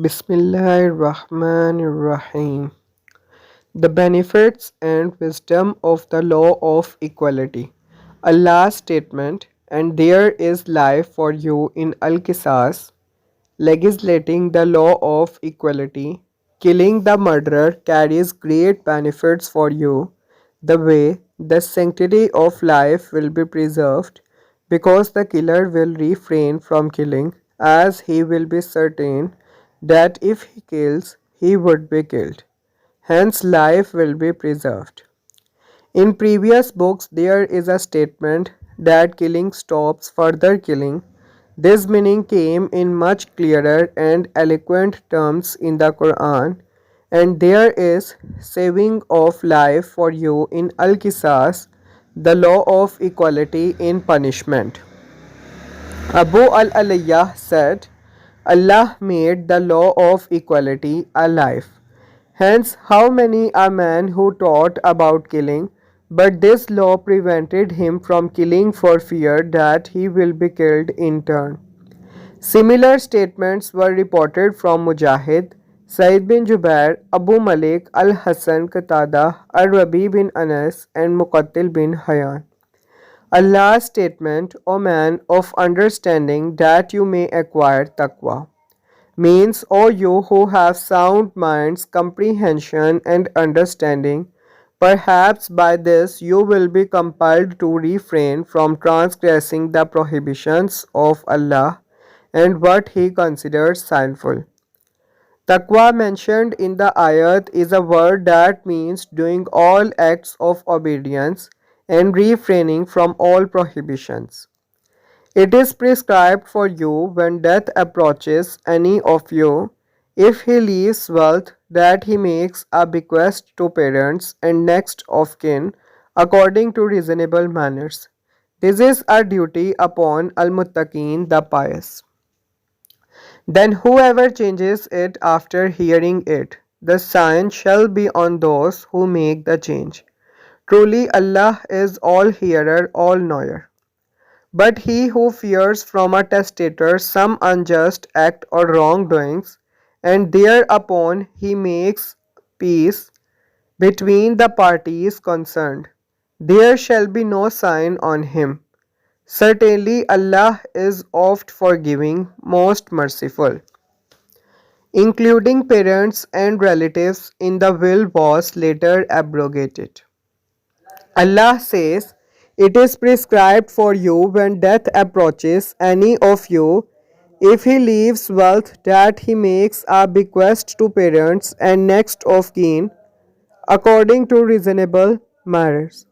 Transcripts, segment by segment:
Bismillahirrahmanirrahim. The benefits and wisdom of the law of equality. Allah's statement, and there is life for you in Al-Qisas, legislating the law of equality. Killing the murderer carries great benefits for you. The way the sanctity of life will be preserved, because the killer will refrain from killing, as he will be certain that if he kills, he would be killed. Hence, life will be preserved. In previous books, there is a statement that killing stops further killing. This meaning came in much clearer and eloquent terms in the Qur'an, and there is saving of life for you in Al-Qisas, the law of equality in punishment. Abu al-Aliyah said, Allah made the law of equality alive. Hence, how many a man who taught about killing, but this law prevented him from killing for fear that he will be killed in turn. Similar statements were reported from Mujahid, Said bin Jubair, Abu Malik, Al-Hasan Qatada, Ar-Rabi bin Anas, and Muqattil bin Hayyan. Allah's statement, O man of understanding, that you may acquire taqwa, means, O you who have sound minds, comprehension, and understanding, perhaps by this you will be compelled to refrain from transgressing the prohibitions of Allah and what He considers sinful. Taqwa mentioned in the ayat is a word that means doing all acts of obedience and refraining from all prohibitions. It is prescribed for you when death approaches any of you, if he leaves wealth, that he makes a bequest to parents and next of kin according to reasonable manners. This is a duty upon al-muttaqin, the pious. Then whoever changes it after hearing it, the sign shall be on those who make the change. Truly Allah is all hearer, all knower. But he who fears from a testator some unjust act or wrongdoings, and thereupon he makes peace between the parties concerned, there shall be no sign on him. Certainly Allah is oft forgiving, most merciful. Including parents and relatives in the will was later abrogated. Allah says, it is prescribed for you when death approaches any of you, if he leaves wealth, that he makes a bequest to parents and next of kin according to reasonable matters.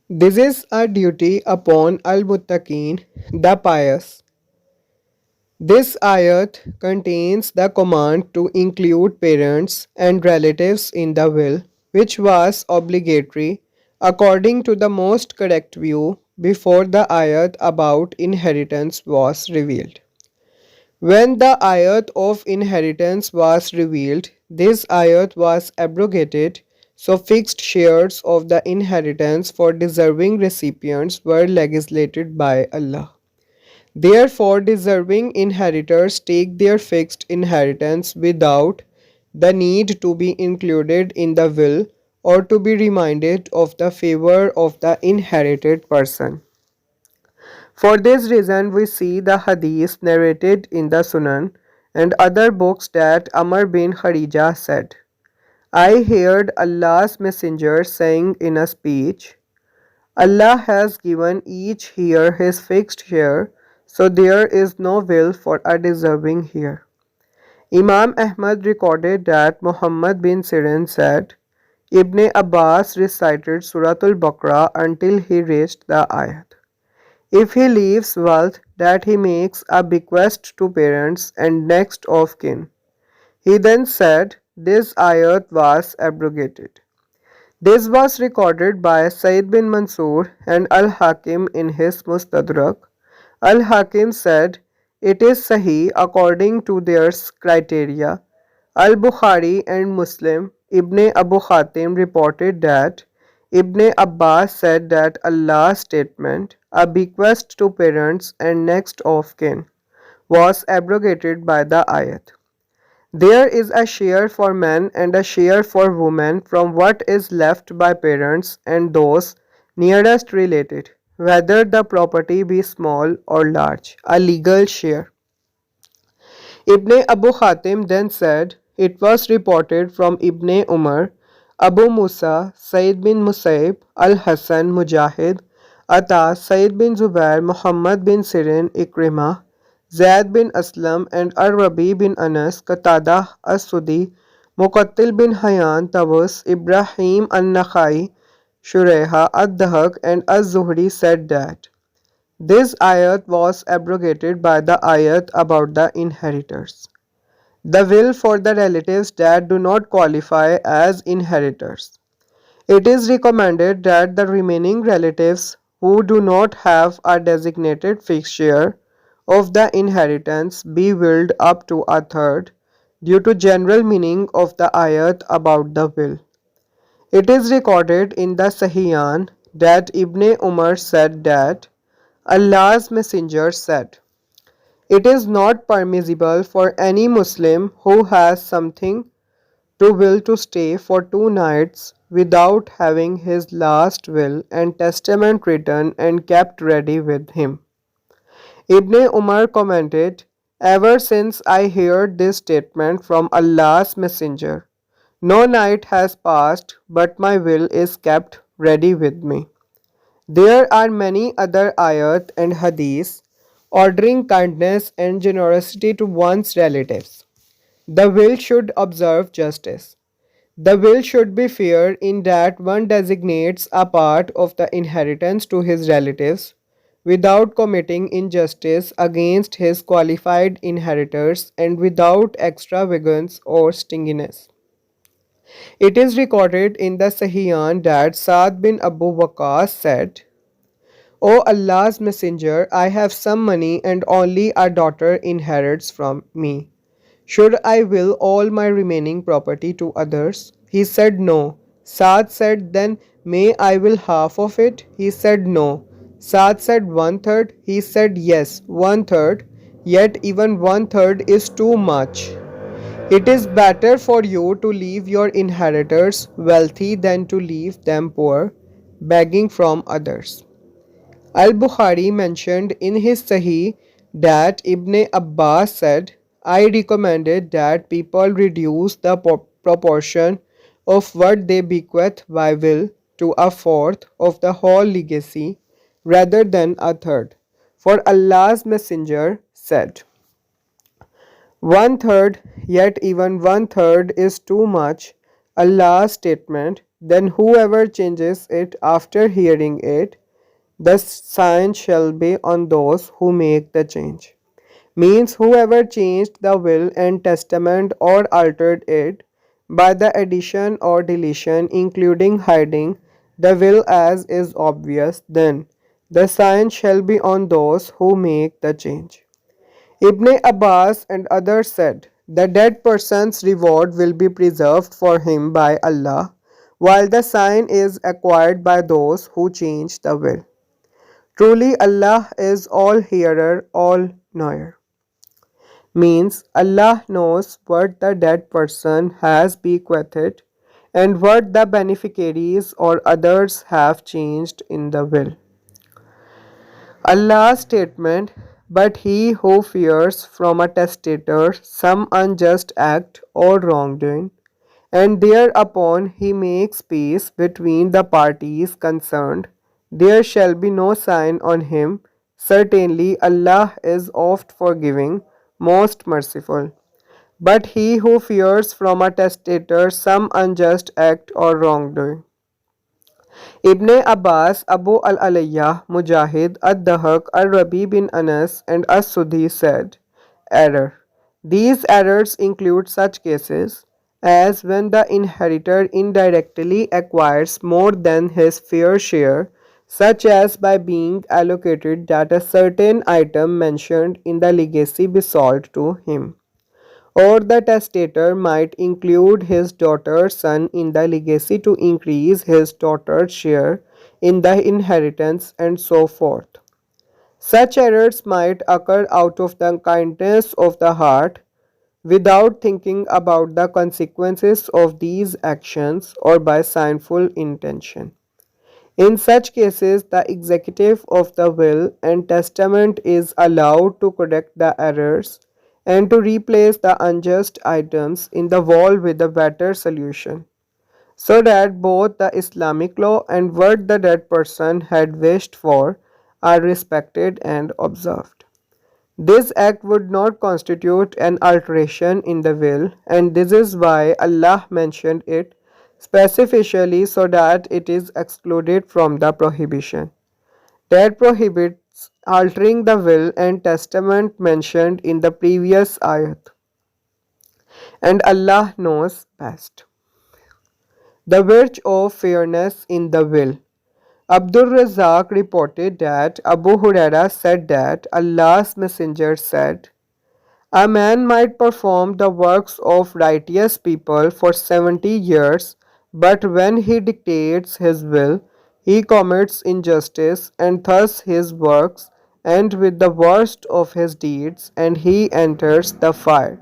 This is a duty upon al-muttaqin, the pious. This ayat contains the command to include parents and relatives in the will, which was obligatory according to the most correct view before the ayat about inheritance was revealed. When the ayat of inheritance was revealed, this ayat was abrogated, so fixed shares of the inheritance for deserving recipients were legislated by Allah. Therefore, deserving inheritors take their fixed inheritance without the need to be included in the will or to be reminded of the favor of the inherited person. For this reason, we see the hadith narrated in the Sunan and other books that Amr bin Kharija said, I heard Allah's messenger saying in a speech, Allah has given each here his fixed share, so there is no will for a deserving here. Imam Ahmad recorded that Muhammad bin Sirin said, Ibn Abbas recited Surah Baqrah until he reached the ayat. If he leaves wealth, that he makes a bequest to parents and next of kin. He then said, this ayat was abrogated. This was recorded by Sayyid bin Mansur and Al-Hakim in his Mustadrak. Al-Hakim said, it is Sahih according to their criteria. Al-Bukhari and Muslim, Ibn Abu Khatim reported that Ibn Abbas said that Allah's statement, a bequest to parents and next of kin, was abrogated by the ayat. There is a share for men and a share for women from what is left by parents and those nearest related, whether the property be small or large, a legal share. Ibn Abu Hatim then said, it was reported from Ibn Umar, Abu Musa, Sayyid bin Musaib, Al-Hasan, Mujahid, Ata, Sayyid bin Zubair, Muhammad bin Sirin, Ikrimah, Zaid bin Aslam and Ar-Rabi bin Anas, Qatada, As-Sudi, Muqattil bin Hayyan, Tawus, Ibrahim An-Nakhai, Shureha, Ad-Dahak and Az-Zuhri said that this ayat was abrogated by the ayat about the inheritors. The will for the relatives that do not qualify as inheritors. It is recommended that the remaining relatives who do not have a designated fixed share of the inheritance be willed up to a third due to general meaning of the ayat about the will. It is recorded in the Sahihan that Ibn Umar said that Allah's Messenger said, it is not permissible for any Muslim who has something to will to stay for 2 nights without having his last will and testament written and kept ready with him. Ibn Umar commented, ever since I heard this statement from Allah's Messenger, no night has passed but my will is kept ready with me. There are many other ayat and hadiths ordering kindness and generosity to one's relatives. The will should observe justice. The will should be fair in that one designates a part of the inheritance to his relatives without committing injustice against his qualified inheritors and without extravagance or stinginess. It is recorded in the Sahihan that Sa'd bin Abu Waqqas said, O Allah's Messenger, I have some money and only a daughter inherits from me. Should I will all my remaining property to others? He said no. Saad said, then may I will half of it? He said no. Saad said 1/3. He said yes, 1/3. Yet even 1/3 is too much. It is better for you to leave your inheritors wealthy than to leave them poor, begging from others. Al-Bukhari mentioned in his Sahih that Ibn Abbas said, I recommended that people reduce the proportion of what they bequeath by will to a fourth of the whole legacy rather than a third. For Allah's Messenger said, 1/3, yet even 1/3 is too much. Allah's statement, then whoever changes it after hearing it, the sign shall be on those who make the change. Means whoever changed the will and testament or altered it by the addition or deletion, including hiding the will as is obvious, then the sign shall be on those who make the change. Ibn Abbas and others said, the dead person's reward will be preserved for him by Allah, while the sign is acquired by those who change the will. Truly Allah is all hearer, all knower. Means Allah knows what the dead person has bequeathed and what the beneficiaries or others have changed in the will. Allah's statement, but he who fears from a testator some unjust act or wrongdoing, and thereupon he makes peace between the parties concerned, there shall be no sign on him. Certainly Allah is oft forgiving, most merciful. But he who fears from a testator some unjust act or wrongdoing. Ibn Abbas, Abu al-Aliyah, Mujahid, Ad-Dahak, Ar-Rabi bin Anas and As-Sudi said, error. These errors include such cases as when the inheritor indirectly acquires more than his fair share, such as by being allocated that a certain item mentioned in the legacy be sold to him. Or the testator might include his daughter's son in the legacy to increase his daughter's share in the inheritance and so forth. Such errors might occur out of the kindness of the heart without thinking about the consequences of these actions or by sinful intention. In such cases, the executive of the will and testament is allowed to correct the errors and to replace the unjust items in the wall with a better solution, so that both the Islamic law and what the dead person had wished for are respected and observed. This act would not constitute an alteration in the will, and this is why Allah mentioned it specifically so that it is excluded from the prohibition that prohibits altering the will and testament mentioned in the previous ayat. And Allah knows best. The virtue of fairness in the will. Abdul Razak reported that Abu Huraira said that Allah's Messenger said, a man might perform the works of righteous people for 70 years, but when he dictates his will, he commits injustice, and thus his works end with the worst of his deeds, and he enters the fire.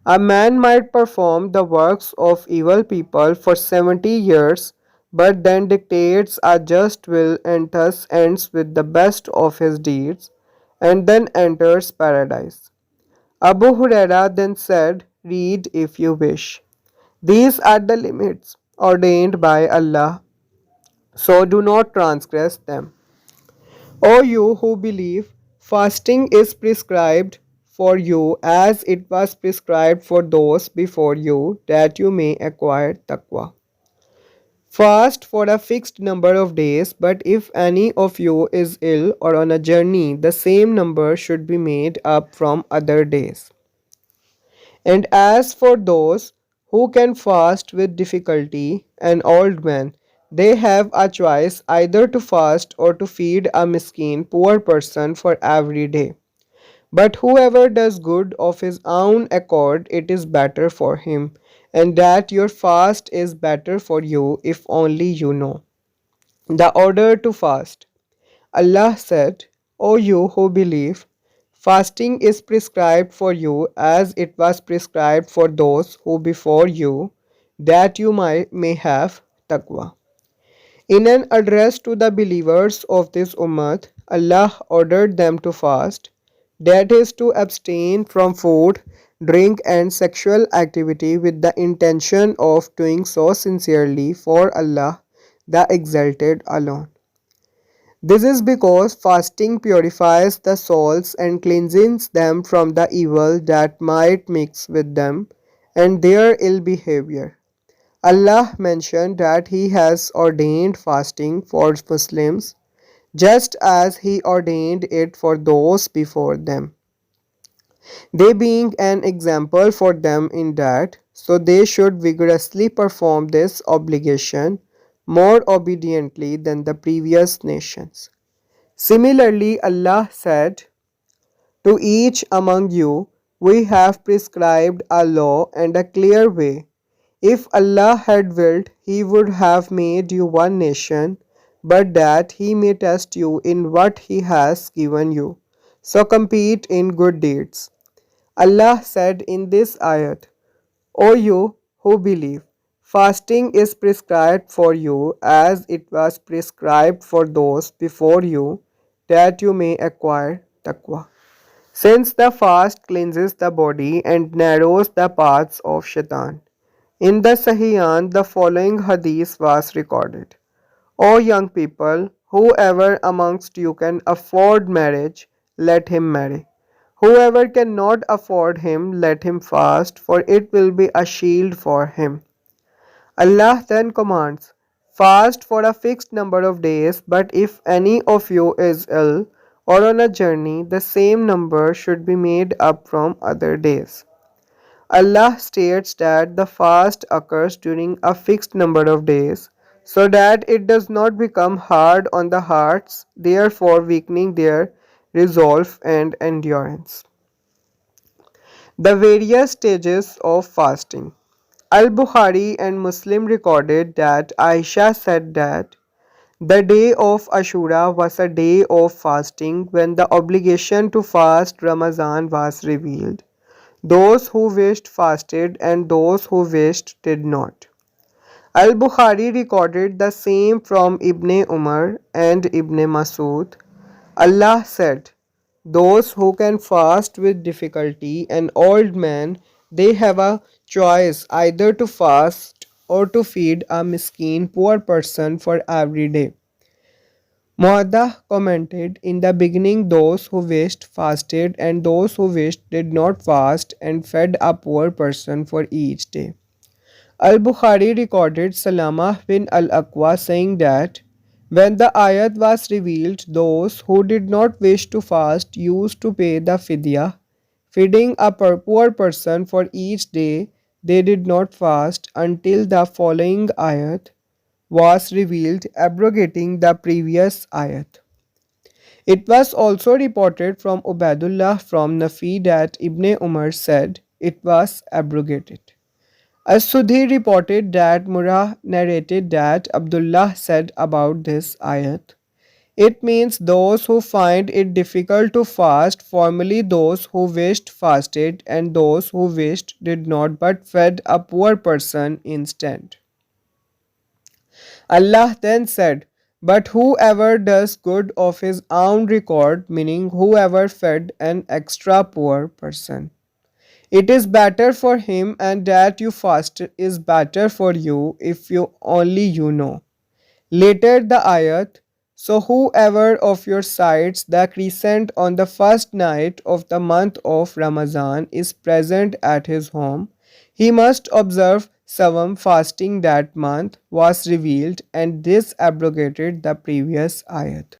A man might perform the works of evil people for 70 years, but then dictates a just will and thus ends with the best of his deeds, and then enters paradise. Abu Huraira then said, read if you wish. These are the limits ordained by Allah, so do not transgress them. O you who believe, fasting is prescribed for you as it was prescribed for those before you, that you may acquire taqwa. Fast for a fixed number of days, but if any of you is ill or on a journey, the same number should be made up from other days. And as for those who can fast with difficulty, an old man, they have a choice either to fast or to feed a miskin poor person for every day. But whoever does good of his own accord, it is better for him, and that your fast is better for you if only you know. The order to fast. Allah said, O you who believe, fasting is prescribed for you as it was prescribed for those who before you, that you may have taqwa. In an address to the believers of this ummah, Allah ordered them to fast, that is, to abstain from food, drink, and sexual activity with the intention of doing so sincerely for Allah, the Exalted alone. This is because fasting purifies the souls and cleanses them from the evil that might mix with them and their ill behavior. Allah mentioned that He has ordained fasting for Muslims just as He ordained it for those before them, they being an example for them in that, so they should vigorously perform this obligation more obediently than the previous nations. Similarly, Allah said, to each among you we have prescribed a law and a clear way. If Allah had willed, He would have made you one nation, but that He may test you in what He has given you. So compete in good deeds. Allah said in this ayat, O you who believe, fasting is prescribed for you as it was prescribed for those before you, that you may acquire taqwa. Since the fast cleanses the body and narrows the paths of shaitan. In the Sahihan, the following hadith was recorded. O young people, whoever amongst you can afford marriage, let him marry. Whoever cannot afford him, let him fast, for it will be a shield for him. Allah then commands, fast for a fixed number of days, but if any of you is ill or on a journey, the same number should be made up from other days. Allah states that the fast occurs during a fixed number of days, so that it does not become hard on the hearts, therefore weakening their resolve and endurance. The various stages of fasting. Al Bukhari and Muslim recorded that Aisha said that The day of Ashura was a day of fasting when the obligation to fast Ramadan was revealed. Those who wished fasted and those who wished did not. Al-Bukhari recorded the same from Ibn Umar and Ibn Masud. Allah said, those who can fast with difficulty, an old man, they have a choice either to fast or to feed a miskin poor person for every day. Muaddah commented, in the beginning those who wished fasted and those who wished did not fast and fed a poor person for each day. Al-Bukhari recorded Salama bin al-Aqwa saying that when the ayat was revealed, those who did not wish to fast used to pay the fidya, feeding a poor person for each day they did not fast until the following ayat was revealed, abrogating the previous ayat. It was also reported from Ubaidullah from Nafi that Ibn Umar said it was abrogated. As-Sudhi reported that Murrah narrated that Abdullah said about this ayat. It means those who find it difficult to fast, formerly those who wished fasted, and those who wished did not but fed a poor person instead. Allah then said, but whoever does good of his own record, meaning whoever fed an extra poor person, it is better for him, and that you fast is better for you if you only you know. Later the ayat, so whoever of your sights the crescent on the first night of the month of Ramadan is present at his home, he must observe Sawam fasting that month was revealed, and this abrogated the previous ayat.